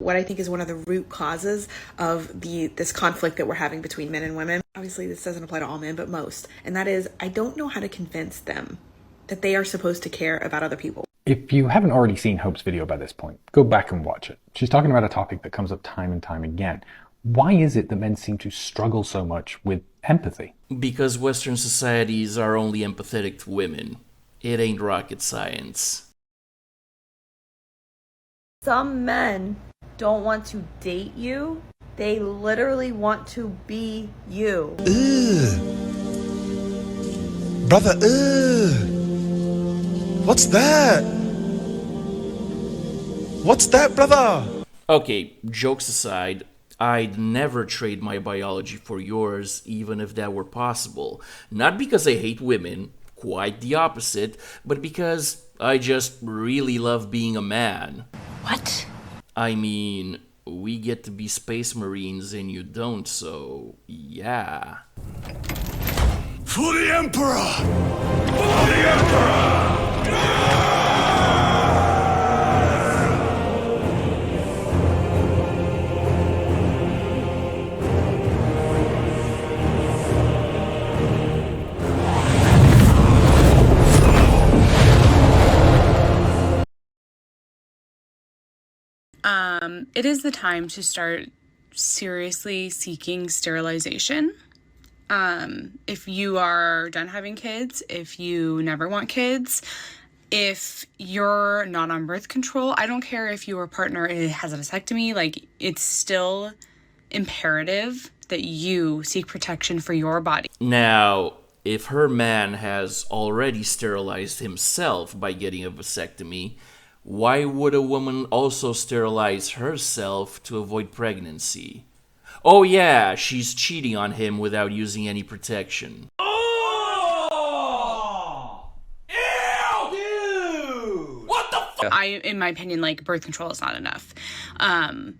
What I think is one of the root causes of this conflict that we're having between men and women. Obviously, this doesn't apply to all men, but most. And that is, I don't know how to convince them that they are supposed to care about other people. If you haven't already seen Hope's video by this point, go back and watch it. She's talking about a topic that comes up time and time again. Why is it that men seem to struggle so much with empathy? Because Western societies are only empathetic to women. It ain't rocket science. Some men don't want to date you. They literally want to be you. Ugh. Brother, ugh. What's that? What's that, brother? Okay, jokes aside, I'd never trade my biology for yours, even if that were possible. Not because I hate women, quite the opposite, but because I just really love being a man. What? I mean, we get to be space marines and you don't, so yeah. For the Emperor! For the Emperor! It is the time to start seriously seeking sterilization. If you are done having kids, if you never want kids, if you're not on birth control, I don't care if your partner has a vasectomy, like, it's still imperative that you seek protection for your body. Now, if her man has already sterilized himself by getting a vasectomy, why would a woman also sterilize herself to avoid pregnancy? Oh yeah, she's cheating on him without using any protection. Oh! Ew! Dude! What the fuck? In my opinion, like, birth control is not enough. And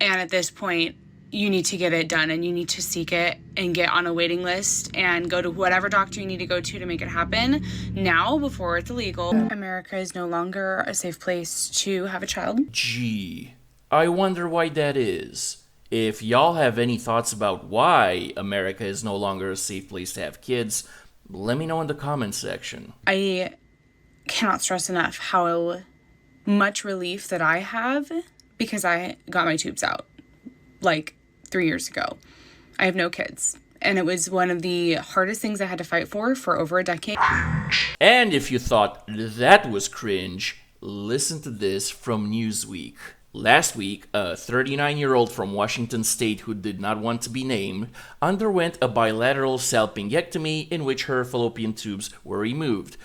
at this point, you need to get it done, and you need to seek it and get on a waiting list and go to whatever doctor you need to go to make it happen now before it's illegal. America is no longer a safe place to have a child. Gee, I wonder why that is. If y'all have any thoughts about why America is no longer a safe place to have kids, let me know in the comments section. I cannot stress enough how much relief that I have because I got my tubes out like 3 years ago. I have no kids, and it was one of the hardest things I had to fight for over a decade. And if you thought that was cringe, listen to this from Newsweek. Last week, a 39-year-old from Washington State who did not want to be named underwent a bilateral salpingectomy in which her fallopian tubes were removed.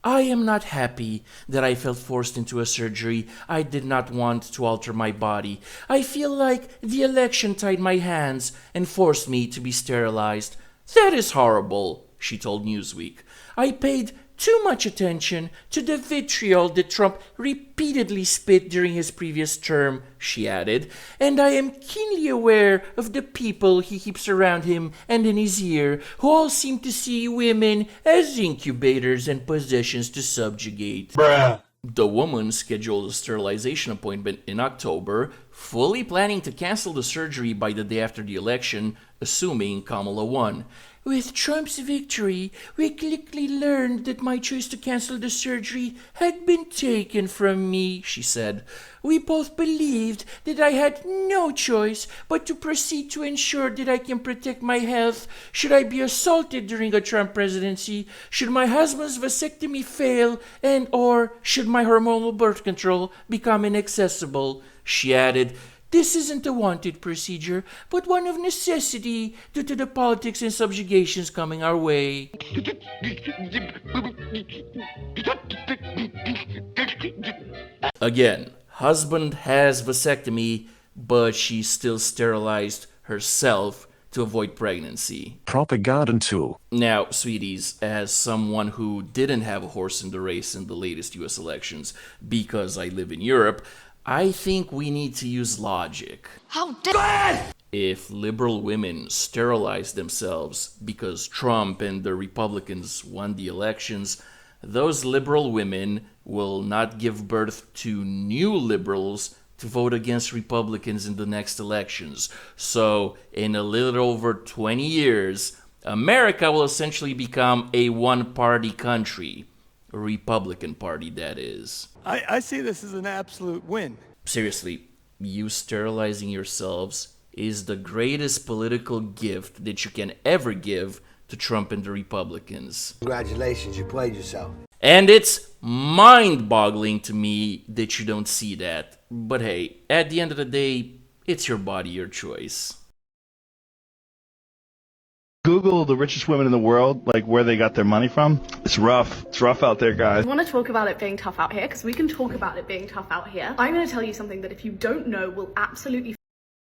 I am not happy that I felt forced into a surgery. I did not want to alter my body. I feel like the election tied my hands and forced me to be sterilized. That is horrible, she told Newsweek. I paid too much attention to the vitriol that Trump repeatedly spit during his previous term, she added, and I am keenly aware of the people he keeps around him and in his ear, who all seem to see women as incubators and possessions to subjugate. Bruh. The woman scheduled a sterilization appointment in October, fully planning to cancel the surgery by the day after the election, assuming Kamala won. With Trump's victory, we quickly learned that my choice to cancel the surgery had been taken from me, she said. We both believed that I had no choice but to proceed to ensure that I can protect my health should I be assaulted during a Trump presidency, should my husband's vasectomy fail, and or should my hormonal birth control become inaccessible, she added. This isn't a wanted procedure, but one of necessity due to the politics and subjugations coming our way. Again, husband has vasectomy, but she still sterilized herself to avoid pregnancy. Propaganda tool. Now, sweeties, as someone who didn't have a horse in the race in the latest US elections because I live in Europe, I think we need to use logic. How dare— If liberal women sterilize themselves because Trump and the Republicans won the elections, those liberal women will not give birth to new liberals to vote against Republicans in the next elections. So, in a little over 20 years, America will essentially become a one-party country. A Republican Party, that is. I see this as an absolute win. Seriously, you sterilizing yourselves is the greatest political gift that you can ever give to Trump and the Republicans. Congratulations, you played yourself. And it's mind-boggling to me that you don't see that. But hey, at the end of the day, it's your body, your choice. Google the richest women in the world, like where they got their money from. It's rough. It's rough out there, guys. I want to talk about it being tough out here, because we can talk about it being tough out here. I'm going to tell you something that if you don't know will absolutely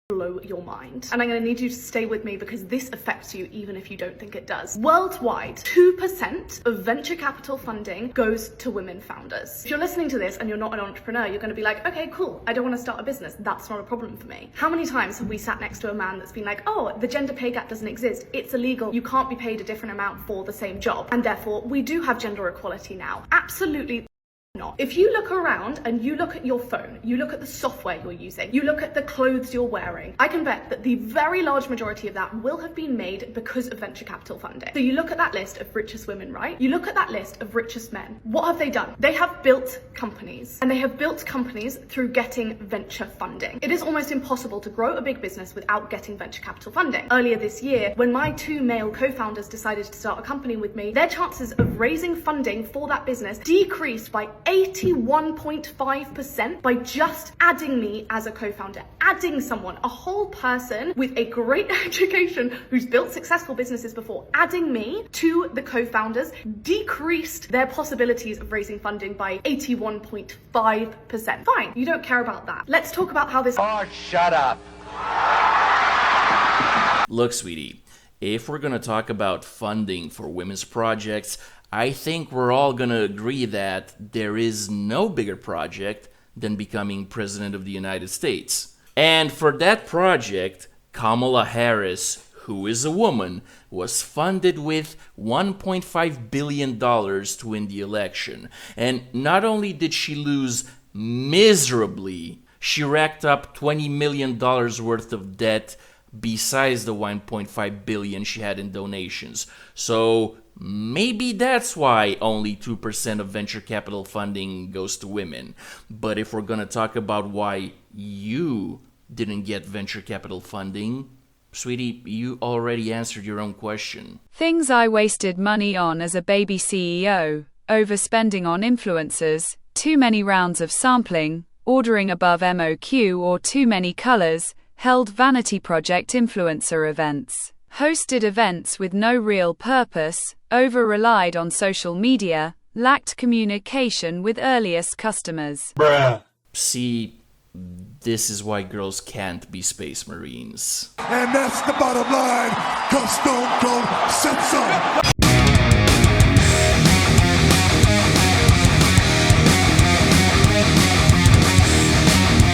blow your mind. And I'm going to need you to stay with me because this affects you even if you don't think it does. Worldwide, 2% of venture capital funding goes to women founders. If you're listening to this and you're not an entrepreneur, you're going to be like, okay, cool, I don't want to start a business. That's not a problem for me. How many times have we sat next to a man that's been like, oh, the gender pay gap doesn't exist. It's illegal. You can't be paid a different amount for the same job. And therefore, we do have gender equality now. Absolutely not. If you look around and you look at your phone, you look at the software you're using, you look at the clothes you're wearing, I can bet that the very large majority of that will have been made because of venture capital funding. So you look at that list of richest women, right? You look at that list of richest men. What have they done? They have built companies, and they have built companies through getting venture funding. It is almost impossible to grow a big business without getting venture capital funding. Earlier this year, when my 2 male co-founders decided to start a company with me, their chances of raising funding for that business decreased by 81.5% by just adding me as a co-founder. Adding someone, a whole person with a great education who's built successful businesses before, adding me to the co-founders decreased their possibilities of raising funding by 81.5%. Fine, you don't care about that. Let's talk about how this— Oh, shut up. Look, sweetie, if we're going to talk about funding for women's projects, I think we're all going to agree that there is no bigger project than becoming President of the United States. And for that project, Kamala Harris, who is a woman, was funded with $1.5 billion to win the election. And not only did she lose miserably, she racked up $20 million worth of debt besides the $1.5 billion she had in donations. So maybe that's why only 2% of venture capital funding goes to women. But if we're going to talk about why you didn't get venture capital funding, sweetie, you already answered your own question. Things I wasted money on as a baby CEO: overspending on influencers, too many rounds of sampling, ordering above MOQ or too many colors, held vanity project influencer events, hosted events with no real purpose, over-relied on social media, lacked communication with earliest customers. Bruh. See, this is why girls can't be Space Marines. And that's the bottom line, 'cause Stone Cold said so.